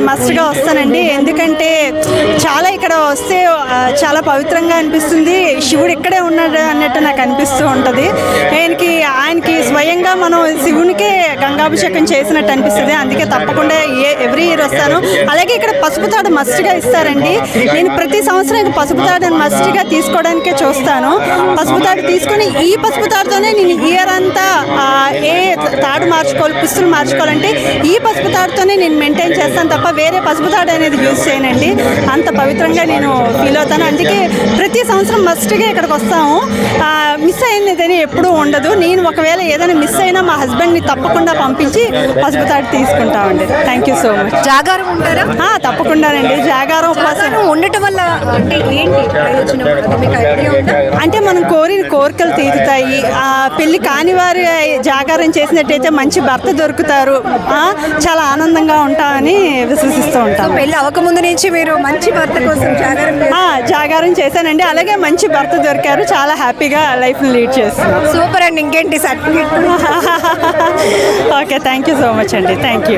మస్ట్గా వస్తానండి. ఎందుకంటే చాలా ఇక్కడ వస్తే చాలా పవిత్రంగా అనిపిస్తుంది. శివుడు ఇక్కడే ఉన్నాడు అన్నట్టు నాకు అనిపిస్తూ ఉంటుంది. ఆయనకి స్వయంగా మనం శివునికే గంగాభిషేకం చేసినట్టు అనిపిస్తుంది. అందుకే తప్పకుండా ఎవ్రీ ఇయర్ వస్తాను. అలాగే ఇక్కడ పసుపు తాడు మస్ట్గా ఇస్తారండి. నేను ప్రతి సంవత్సరం పసుపు తాడుని మస్ట్గా తీసుకోవడానికే చూస్తాను. పసుపు తాడు తీసుకొని ఈ పసుపు తాడుతోనే నేను ఇయర్ అంతా ఏ తాడు పుస్తులు మార్చుకోవాలంటే ఈ పసుపు తాడుతోనే నేను మెయింటైన్ చేస్తాను తప్ప వేరే పసుపు తాడు అనేది యూజ్ చేయనండి. అంత పవిత్రంగా నేను ఫీల్ అవుతాను. అందుకే ప్రతి సంవత్సరం మస్ట్గా ఇక్కడికి వస్తాము. మిస్ అయినదని ఎప్పుడూ ఉండదు. నేను ఒకవేళ ఏదైనా మిస్ అయినా మా హస్బెండ్ని తప్పకుండా పంపించి పసుపు తాడు తీసుకుంటామండి. Thank you so much. జాగారం ఉంటారా? తప్పకుండానండి. జాగారం ఉపవాసం ఉండటం వల్ల అంటే ఏంటి ప్రయోజనం? మీకు ఐడియా ఉందా? అంటే మనం కోరికలు తీరుతాయి. పెళ్లి కాని వారి జాగారం చేసినట్టయితే మంచి భర్త దొరుకుతారు. చాలా ఆనందంగా ఉంటామని విశ్వసిస్తూ ఉంటాం. పెళ్లి అవ్వకముందు నుంచి మీరు మంచి భర్త కోసం జాగారం చేశానండి. అలాగే మంచి భర్త దొరికారు. చాలా హ్యాపీగా లైఫ్ లీడ్ చేస్తున్నాం. సూపర్ అండి. ఇంకేంటి certificate? Okay, thank you so much అండి. Thank you.